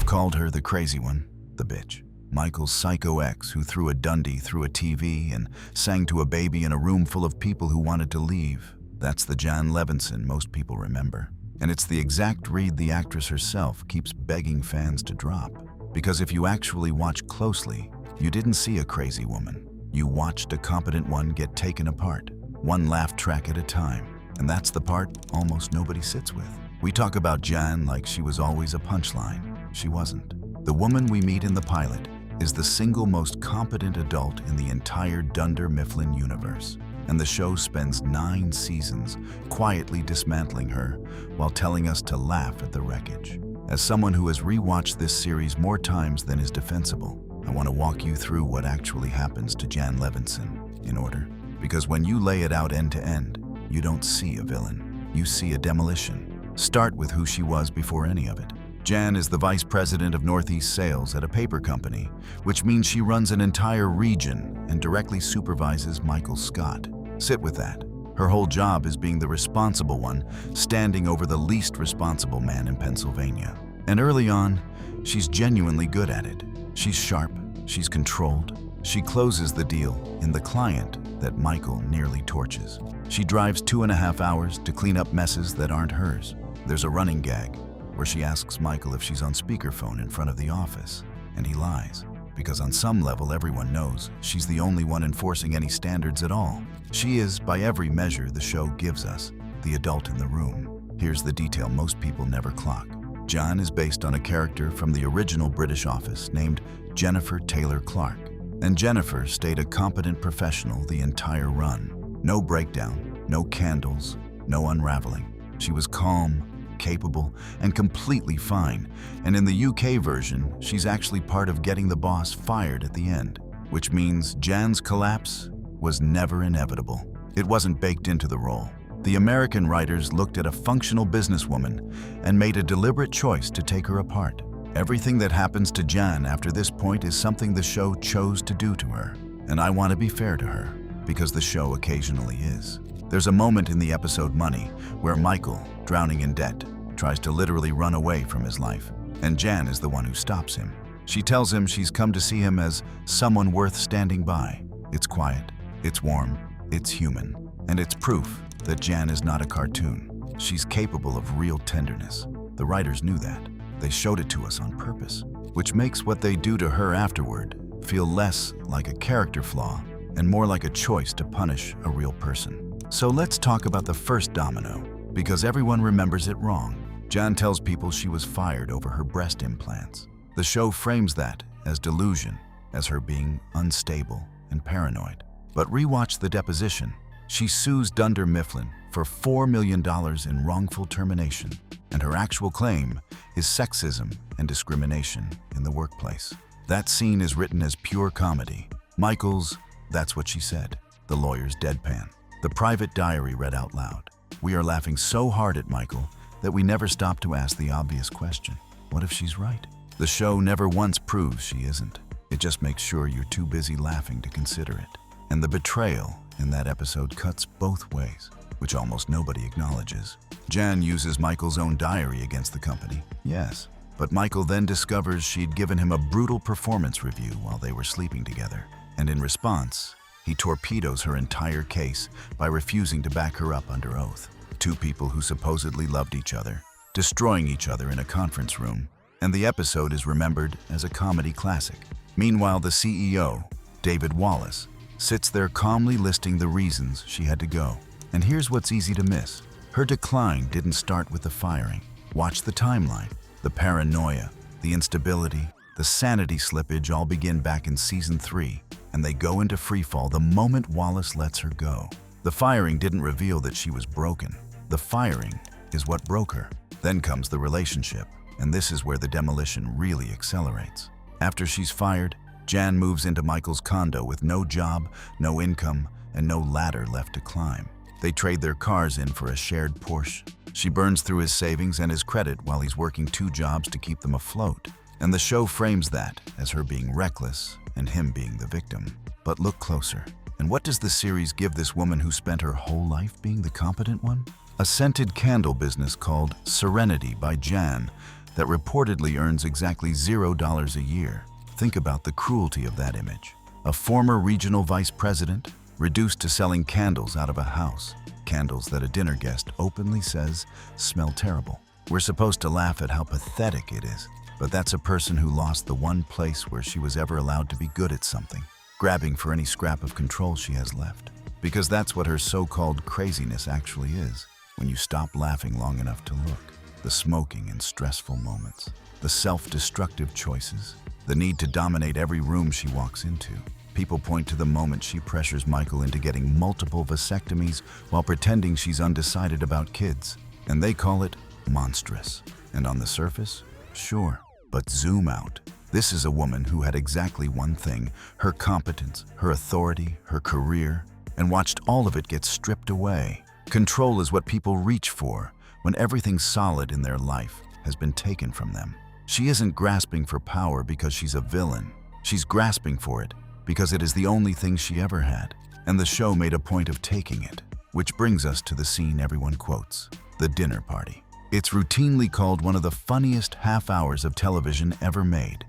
called her the crazy one, the bitch. Michael's psycho ex who threw a Dundie through a TV and sang to a baby in a room full of people who wanted to leave. That's the Jan Levinson most people remember. And it's the exact read the actress herself keeps begging fans to drop. Because if you actually watch closely, you didn't see a crazy woman. You watched a competent one get taken apart, one laugh track at a time. And that's the part almost nobody sits with. We talk about Jan like she was always a punchline. She wasn't. The woman we meet in the pilot is the single most competent adult in the entire Dunder Mifflin universe. And the show spends 9 seasons quietly dismantling her while telling us to laugh at the wreckage. As someone who has rewatched this series more times than is defensible, I want to walk you through what actually happens to Jan Levinson in order. Because when you lay it out end to end, you don't see a villain, you see a demolition. Start with who she was before any of it. Jan is the vice president of Northeast Sales at a paper company, which means she runs an entire region and directly supervises Michael Scott. Sit with that. Her whole job is being the responsible one, standing over the least responsible man in Pennsylvania. And early on, she's genuinely good at it. She's sharp, she's controlled. She closes the deal in the client that Michael nearly torches. She drives 2.5 hours to clean up messes that aren't hers. There's a running gag where she asks Michael if she's on speakerphone in front of the office, and he lies, because on some level everyone knows she's the only one enforcing any standards at all. She is, by every measure the show gives us, the adult in the room. Here's the detail most people never clock. Jan is based on a character from the original British Office named Jennifer Taylor Clark, and Jennifer stayed a competent professional the entire run. No breakdown, no candles, no unraveling. She was calm, capable, and completely fine, and in the UK version, she's actually part of getting the boss fired at the end, which means Jan's collapse was never inevitable. It wasn't baked into the role. The American writers looked at a functional businesswoman and made a deliberate choice to take her apart. Everything that happens to Jan after this point is something the show chose to do to her, and I want to be fair to her, because the show occasionally is. There's a moment in the episode Money where Michael, drowning in debt, tries to literally run away from his life, and Jan is the one who stops him. She tells him she's come to see him as someone worth standing by. It's quiet, it's warm, it's human, and it's proof that Jan is not a cartoon. She's capable of real tenderness. The writers knew that. They showed it to us on purpose, which makes what they do to her afterward feel less like a character flaw and more like a choice to punish a real person. So let's talk about the first domino, because everyone remembers it wrong. Jan tells people she was fired over her breast implants. The show frames that as delusion, as her being unstable and paranoid. But rewatch the deposition. She sues Dunder Mifflin for $4 million in wrongful termination, and her actual claim is sexism and discrimination in the workplace. That scene is written as pure comedy. Michael's "That's what she said," the lawyer's deadpan, the private diary read out loud. We are laughing so hard at Michael that we never stop to ask the obvious question. What if she's right? The show never once proves she isn't. It just makes sure you're too busy laughing to consider it. And the betrayal in that episode cuts both ways, which almost nobody acknowledges. Jan uses Michael's own diary against the company, yes, but Michael then discovers she'd given him a brutal performance review while they were sleeping together. And in response, he torpedoes her entire case by refusing to back her up under oath. Two people who supposedly loved each other, destroying each other in a conference room, and the episode is remembered as a comedy classic. Meanwhile, the CEO, David Wallace, sits there calmly listing the reasons she had to go. And here's what's easy to miss. Her decline didn't start with the firing. Watch the timeline. The paranoia, the instability, the sanity slippage all begin back in season 3, and they go into freefall the moment Wallace lets her go. The firing didn't reveal that she was broken. The firing is what broke her. Then comes the relationship, and this is where the demolition really accelerates. After she's fired, Jan moves into Michael's condo with no job, no income, and no ladder left to climb. They trade their cars in for a shared Porsche. She burns through his savings and his credit while he's working 2 jobs to keep them afloat. And the show frames that as her being reckless and him being the victim. But look closer. And what does the series give this woman who spent her whole life being the competent one? A scented candle business called Serenity by Jan that reportedly earns exactly $0 a year. Think about the cruelty of that image. A former regional vice president reduced to selling candles out of a house, candles that a dinner guest openly says smell terrible. We're supposed to laugh at how pathetic it is, but that's a person who lost the one place where she was ever allowed to be good at something, grabbing for any scrap of control she has left. Because that's what her so-called craziness actually is, when you stop laughing long enough to look. The smoking and stressful moments, the self-destructive choices, the need to dominate every room she walks into. People point to the moment she pressures Michael into getting multiple vasectomies while pretending she's undecided about kids, and they call it monstrous. And on the surface, sure, but zoom out. This is a woman who had exactly one thing: her competence, her authority, her career, and watched all of it get stripped away. Control is what people reach for when everything solid in their life has been taken from them. She isn't grasping for power because she's a villain. She's grasping for it because it is the only thing she ever had, and the show made a point of taking it. Which brings us to the scene everyone quotes, the dinner party. It's routinely called one of the funniest half hours of television ever made,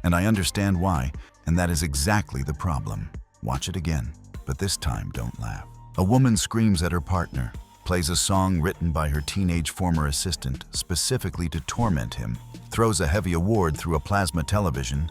and I understand why, and that is exactly the problem. Watch it again, but this time don't laugh. A woman screams at her partner, plays a song written by her teenage former assistant specifically to torment him, throws a heavy award through a plasma television,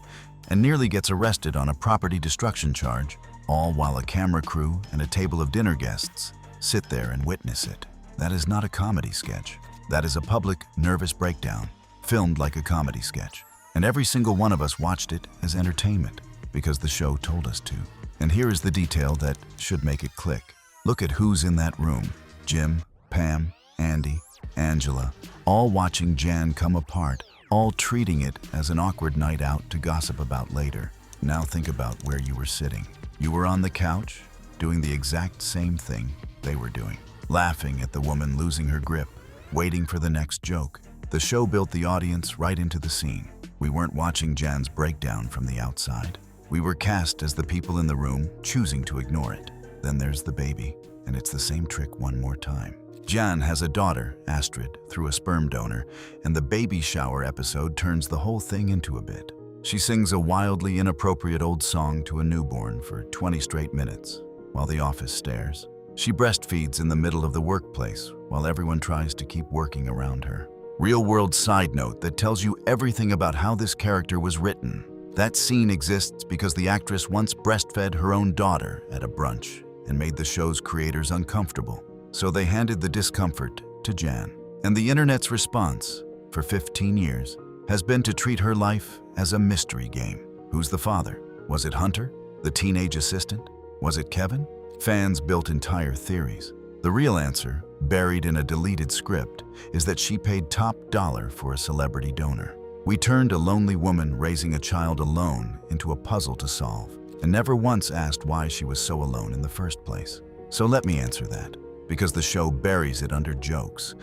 and nearly gets arrested on a property destruction charge, all while a camera crew and a table of dinner guests sit there and witness it. That is not a comedy sketch. That is a public, nervous breakdown, filmed like a comedy sketch. And every single one of us watched it as entertainment, because the show told us to. And here is the detail that should make it click. Look at who's in that room. Jim, Pam, Andy, Angela, all watching Jan come apart, all treating it as an awkward night out to gossip about later. Now think about where you were sitting. You were on the couch, doing the exact same thing they were doing, laughing at the woman losing her grip, waiting for the next joke. The show built the audience right into the scene. We weren't watching Jan's breakdown from the outside. We were cast as the people in the room, choosing to ignore it. Then there's the baby, and it's the same trick one more time. Jan has a daughter, Astrid, through a sperm donor, and the baby shower episode turns the whole thing into a bit. She sings a wildly inappropriate old song to a newborn for 20 straight minutes, while the office stares. She breastfeeds in the middle of the workplace, while everyone tries to keep working around her. Real-world side note that tells you everything about how this character was written. That scene exists because the actress once breastfed her own daughter at a brunch and made the show's creators uncomfortable. So they handed the discomfort to Jan. And the internet's response, for 15 years, has been to treat her life as a mystery game. Who's the father? Was it Hunter? The teenage assistant? Was it Kevin? Fans built entire theories. The real answer, buried in a deleted script, is that she paid top dollar for a celebrity donor. We turned a lonely woman raising a child alone into a puzzle to solve, and never once asked why she was so alone in the first place. So let me answer that, because the show buries it under jokes.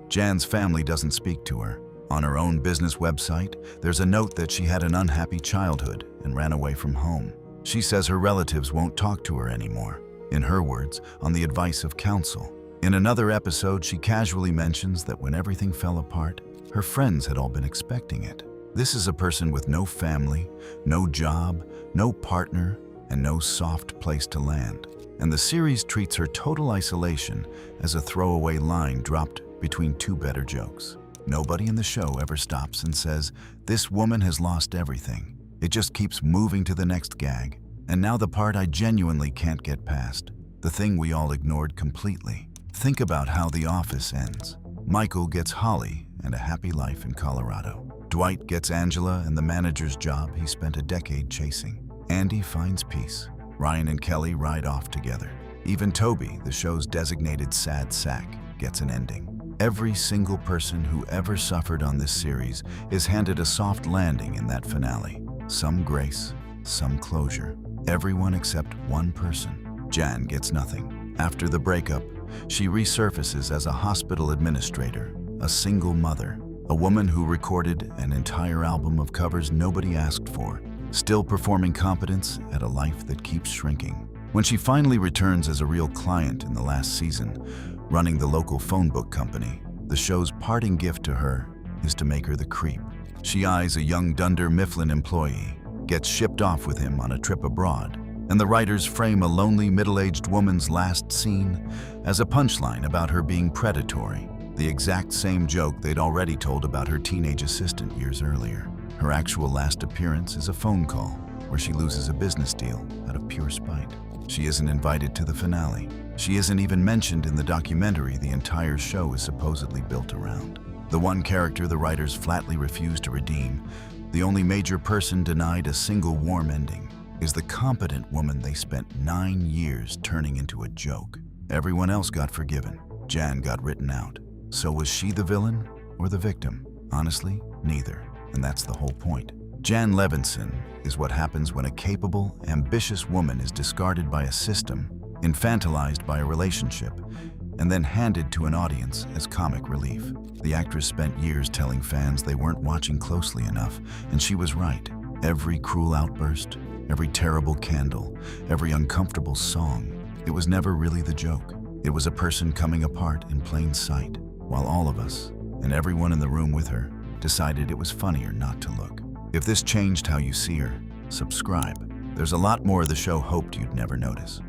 Jan's family doesn't speak to her. On her own business website, there's a note that she had an unhappy childhood and ran away from home. She says her relatives won't talk to her anymore. In her words, on the advice of counsel. In another episode, she casually mentions that when everything fell apart, her friends had all been expecting it. This is a person with no family, no job, no partner, and no soft place to land. And the series treats her total isolation as a throwaway line dropped between two better jokes. Nobody in the show ever stops and says, "This woman has lost everything." It just keeps moving to the next gag. And now the part I genuinely can't get past, the thing we all ignored completely. Think about how The Office ends. Michael gets Holly and a happy life in Colorado. Dwight gets Angela and the manager's job he spent a decade chasing. Andy finds peace. Ryan and Kelly ride off together. Even Toby, the show's designated sad sack, gets an ending. Every single person who ever suffered on this series is handed a soft landing in that finale. Some grace, some closure. Everyone except one person. Jan gets nothing. After the breakup, she resurfaces as a hospital administrator, a single mother, a woman who recorded an entire album of covers nobody asked for, still performing competence at a life that keeps shrinking. When she finally returns as a real client in the last season, running the local phone book company, the show's parting gift to her is to make her the creep. She eyes a young Dunder Mifflin employee, gets shipped off with him on a trip abroad, and the writers frame a lonely middle-aged woman's last scene as a punchline about her being predatory, the exact same joke they'd already told about her teenage assistant years earlier. Her actual last appearance is a phone call where she loses a business deal out of pure spite. She isn't invited to the finale. She isn't even mentioned in the documentary the entire show is supposedly built around. The one character the writers flatly refuse to redeem, the only major person denied a single warm ending, is the competent woman they spent 9 years turning into a joke. Everyone else got forgiven. Jan got written out. So was she the villain or the victim? Honestly, neither. And that's the whole point. Jan Levinson is what happens when a capable, ambitious woman is discarded by a system, infantilized by a relationship, and then handed to an audience as comic relief. The actress spent years telling fans they weren't watching closely enough, and she was right. Every cruel outburst, every terrible candle, every uncomfortable song, it was never really the joke. It was a person coming apart in plain sight, while all of us, and everyone in the room with her, decided it was funnier not to look. If this changed how you see her, subscribe. There's a lot more the show hoped you'd never notice.